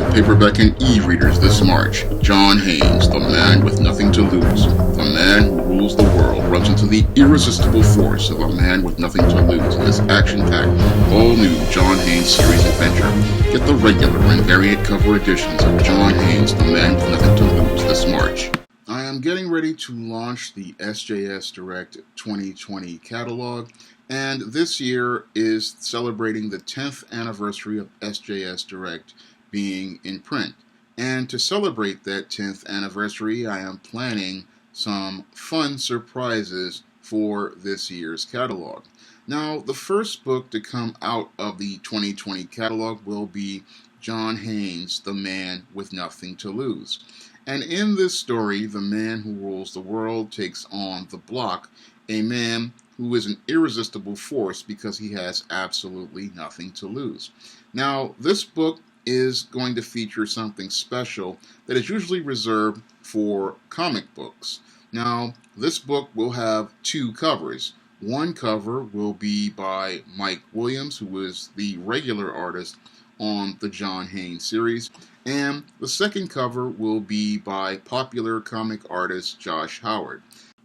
to paperback and e-readers this March. John Haynes, the man with nothing to lose. The man who rules the world runs into the irresistible force of a man with nothing to lose in this action-packed, all-new John Haynes series adventure. Get the regular and variant cover editions of John Haynes, the man with nothing to lose this March. I am getting ready to launch the SJS DIRECT 2020 catalog, and this year is celebrating the 10th anniversary of SJS DIRECT being in print. And to celebrate that 10th anniversary, I am planning some fun surprises for this year's catalog. Now, the first book to come out of the 2020 catalog will be John Haynes, the man with nothing to lose. And in this story, the man who rules the world takes on the Block, a man who is an irresistible force because he has absolutely nothing to lose. Now, this book is going to feature something special that is usually reserved for comic books. Now, this book will have two covers. One cover will be by Mike Williams, who is the regular artist on the John Haynes series, and the second cover will be by popular comic artist Josh Howard.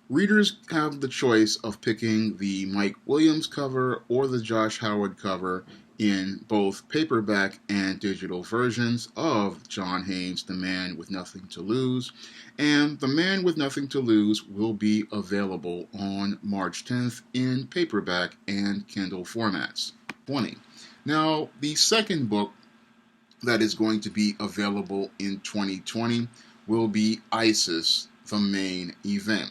Readers have the choice of picking the Mike Williams cover or the Josh Howard cover in both paperback and digital versions of John Haynes, The Man with Nothing to Lose, and The Man with Nothing to Lose will be available on March 10th in paperback and Kindle formats. 20. Now, the second book that is going to be available in 2020 will be ISIS, the main event.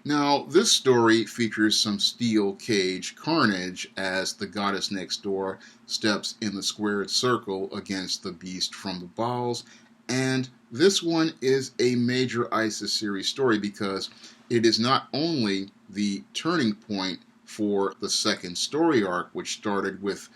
Now, this story features some steel cage carnage as the goddess next door steps in the squared circle against the beast from the bowels, and this one is a major ISIS series story because it is not only the turning point for the second story arc, which started with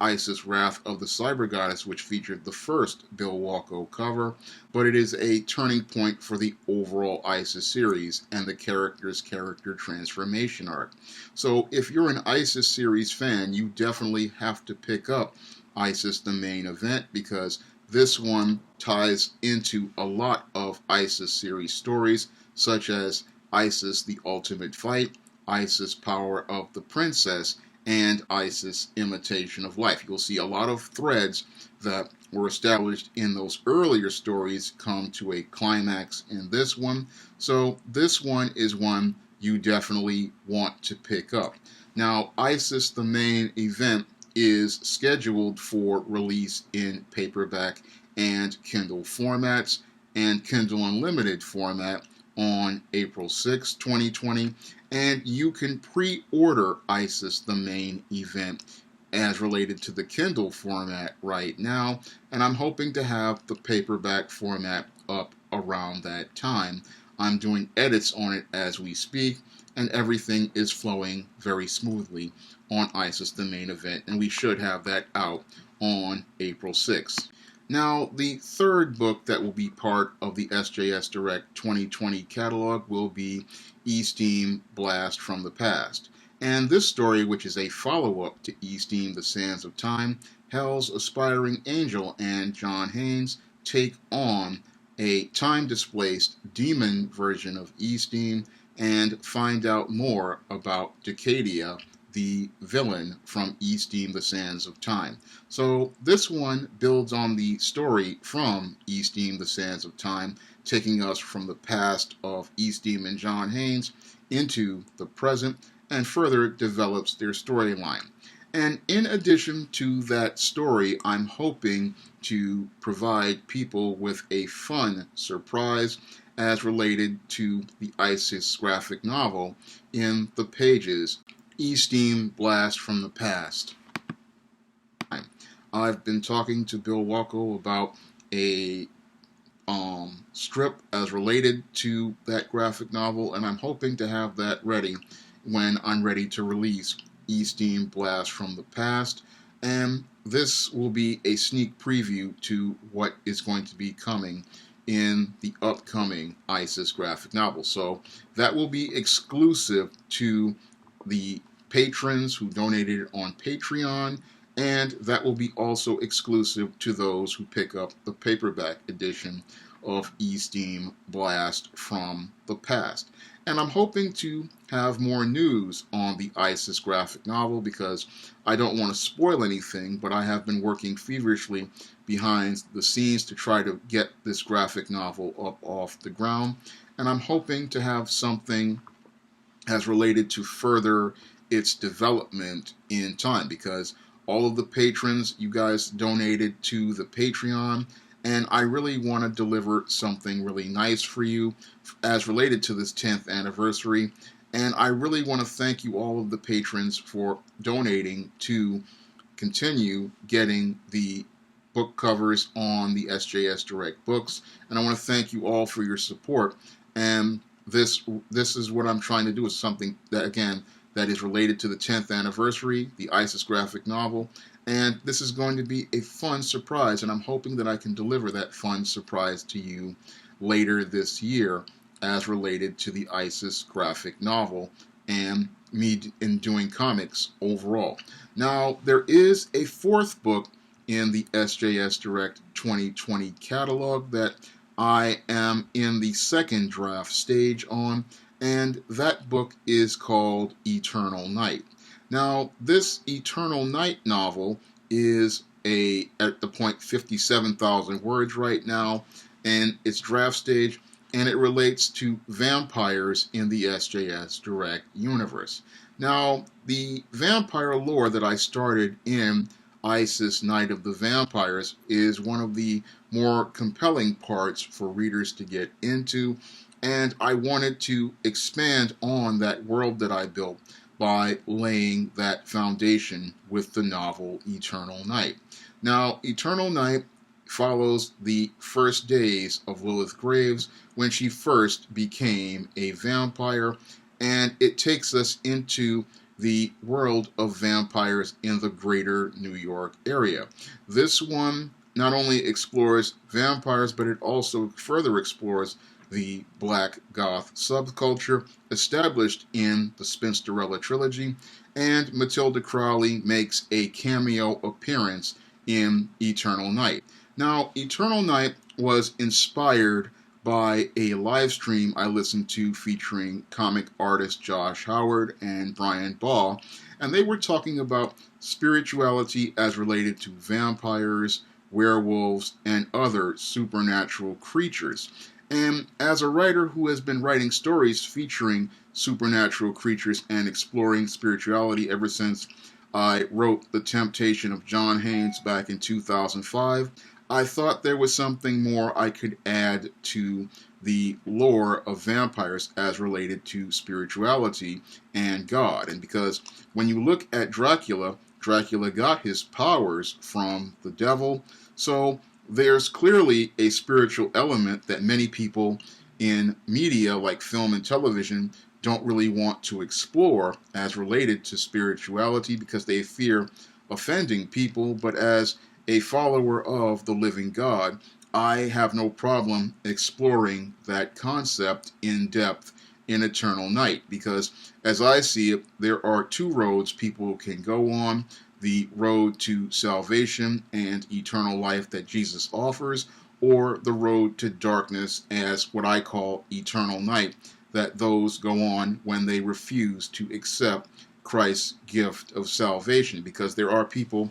ISIS Wrath of the Cyber Goddess, which featured the first Bill Walko cover, but it is a turning point for the overall ISIS series and the character's character transformation arc. So if you're an ISIS series fan, you definitely have to pick up ISIS the main event because this one ties into a lot of ISIS series stories such as ISIS the Ultimate Fight, ISIS Power of the Princess, and ISIS Imitation of Life. You'll see a lot of threads that were established in those earlier stories come to a climax in this one. So this one is one you definitely want to pick up. Now, ISIS the main event is scheduled for release in paperback and Kindle formats and Kindle Unlimited format on April 6, 2020, and you can pre-order ISIS the main event as related to the Kindle format right now, and I'm hoping to have the paperback format up around that time. I'm doing edits on it as we speak, and everything is flowing very smoothly on ISIS the main event, and we should have that out on April 6th. Now, the third book that will be part of the SJS DIRECT 2020 catalog will be E-Steam Blast from the Past. And this story, which is a follow-up to E-Steam The Sands of Time, Hell's Aspiring Angel and John Haynes take on a time-displaced demon version of E-Steam and find out more about Decadia, the villain from E-Steam The Sands of Time. So this one builds on the story from E-Steam The Sands of Time, taking us from the past of E-Steam and John Haynes into the present, and further develops their storyline. And in addition to that story, I'm hoping to provide people with a fun surprise as related to the ISIS graphic novel in the pages E-Steam Blast from the Past. I've been talking to Bill Walko about a strip as related to that graphic novel, and I'm hoping to have that ready when I'm ready to release E-Steam Blast from the Past, and this will be a sneak preview to what is going to be coming in the upcoming ISIS graphic novel. So that will be exclusive to the patrons who donated on Patreon and that will be also exclusive to those who pick up the paperback edition of E-Steam Blast from the Past. And I'm hoping to have more news on the ISIS graphic novel because I don't want to spoil anything, but I have been working feverishly behind the scenes to try to get this graphic novel up off the ground. And I'm hoping to have something as related to further its development in time, because all of the patrons, you guys donated to the Patreon, and I really want to deliver something really nice for you as related to this 10th anniversary. And I really want to thank you, all of the patrons, for donating to continue getting the book covers on the SJS Direct books. And I want to thank you all for your support. And this is what I'm trying to do, is something that, again, that is related to the 10th anniversary, the ISIS graphic novel, and this is going to be a fun surprise, and I'm hoping that I can deliver that fun surprise to you later this year as related to the ISIS graphic novel and me in doing comics overall. Now, there is a fourth book in the SJS Direct 2020 catalog that I am in the second draft stage on, and that book is called Eternal Night. Now, this Eternal Night novel is at the point 57,000 words right now, and its draft stage, and it relates to vampires in the SJS Direct universe. Now, the vampire lore that I started in ISIS Night of the Vampires is one of the more compelling parts for readers to get into, and I wanted to expand on that world that I built by laying that foundation with the novel Eternal Night. Now, Eternal Night follows the first days of Lilith Graves when she first became a vampire, and it takes us into the world of vampires in the greater New York area. This one not only explores vampires, but it also further explores the Black Goth subculture established in the Spinsterella trilogy, and Matilda Crowley makes a cameo appearance in Eternal Night. Now, Eternal Night was inspired by a live stream I listened to featuring comic artist Josh Howard and Brian Baugh, and they were talking about spirituality as related to vampires, werewolves, and other supernatural creatures. And as a writer who has been writing stories featuring supernatural creatures and exploring spirituality ever since I wrote The Temptation of John Haynes back in 2005, I thought there was something more I could add to the lore of vampires as related to spirituality and God. And because when you look at Dracula, Dracula got his powers from the devil, so there's clearly a spiritual element that many people in media like film and television don't really want to explore as related to spirituality because they fear offending people. But as a follower of the living God, I have no problem exploring that concept in depth in Eternal Night, because as I see it, there are two roads people can go on: the road to salvation and eternal life that Jesus offers, or the road to darkness as what I call eternal night, that those go on when they refuse to accept Christ's gift of salvation, because there are people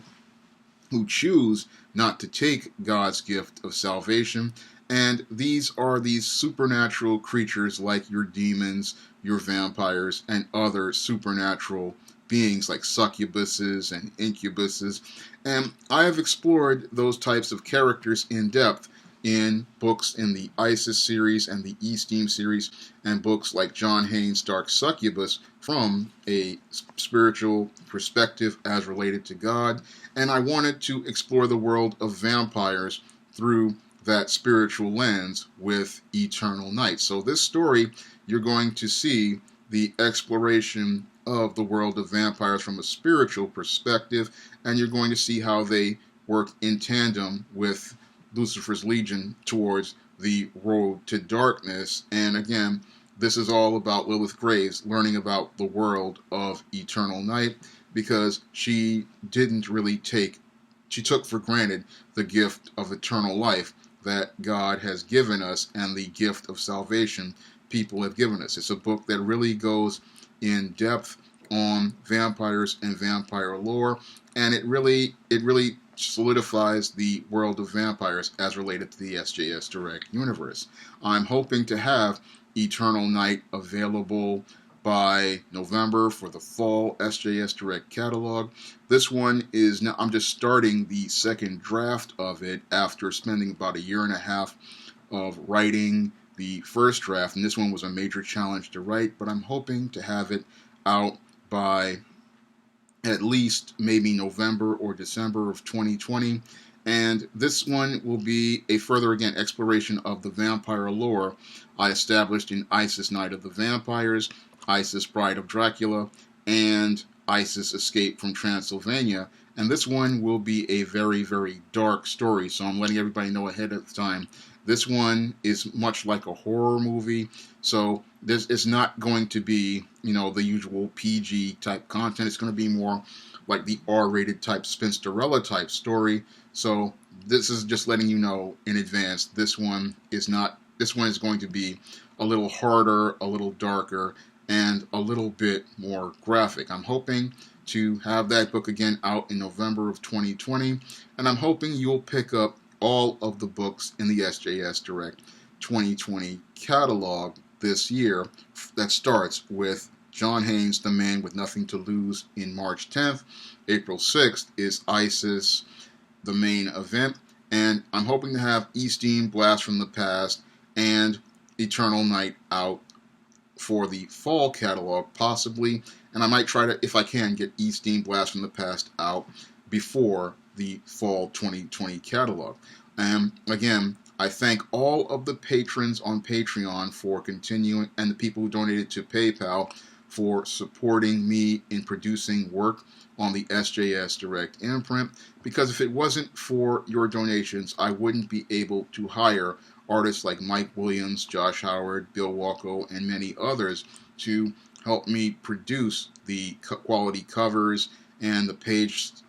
who choose not to take God's gift of salvation, and these are these supernatural creatures like your demons, your vampires, and other supernatural beings like succubuses and incubuses. And I have explored those types of characters in depth in books in the ISIS series and the E-Steam series, and books like John Haynes' Dark Succubus from a spiritual perspective as related to God. And I wanted to explore the world of vampires through that spiritual lens with Eternal Night. So this story, you're going to see the exploration of the world of vampires from a spiritual perspective, and you're going to see how they work in tandem with Lucifer's Legion towards the road to darkness. And again, this is all about Lilith Graves learning about the world of Eternal Night, because she took for granted the gift of eternal life that God has given us and the gift of salvation people have given us. It's a book that really goes in depth on vampires and vampire lore, and it really solidifies the world of vampires as related to the SJS Direct universe. I'm hoping to have Eternal Night available by November for the fall SJS Direct catalog. This one is now, I'm just starting the second draft of it after spending about a year and a half of writing the first draft, and this one was a major challenge to write, but I'm hoping to have it out by at least maybe November or December of 2020. And this one will be a further, again, exploration of the vampire lore I established in Isis Night of the Vampires, Isis Bride of Dracula, and Isis Escape from Transylvania. And this one will be a very, very dark story, so I'm letting everybody know ahead of time. This one is much like a horror movie, so this is not going to be, the usual PG type content. It's going to be more like the R-rated type Spinsterella type story. So this is just letting you know in advance. This one is going to be a little harder, a little darker, and a little bit more graphic. I'm hoping to have that book again out in November of 2020, and I'm hoping you'll pick up all of the books in the SJS Direct 2020 catalog this year. That starts with John Haynes, The Man with Nothing to Lose, in March 10th. April 6th is Isis, the main event, and I'm hoping to have Eastine, Blast from the Past, and Eternal Night out for the fall catalog, possibly, and I might try to, if I can, get Eastine, Blast from the Past out before the fall 2020 catalog. And again, I thank all of the patrons on Patreon for continuing, and the people who donated to PayPal for supporting me in producing work on the SJS Direct imprint, because if it wasn't for your donations, I wouldn't be able to hire artists like Mike Williams, Josh Howard, Bill Walko, and many others to help me produce the quality covers and the pages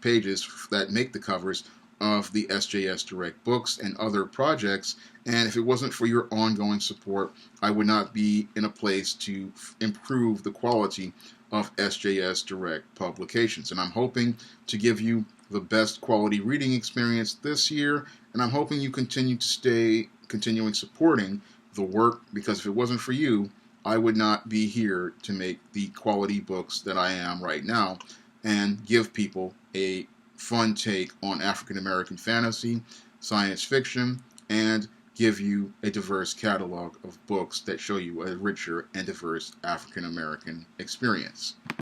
that make the covers of the SJS Direct books and other projects. And if it wasn't for your ongoing support, I would not be in a place to improve the quality of SJS Direct publications. And I'm hoping to give you the best quality reading experience this year, and I'm hoping you continuing supporting the work, because if it wasn't for you, I would not be here to make the quality books that I am right now and give people a fun take on African American fantasy, science fiction, and give you a diverse catalog of books that show you a richer and diverse African American experience.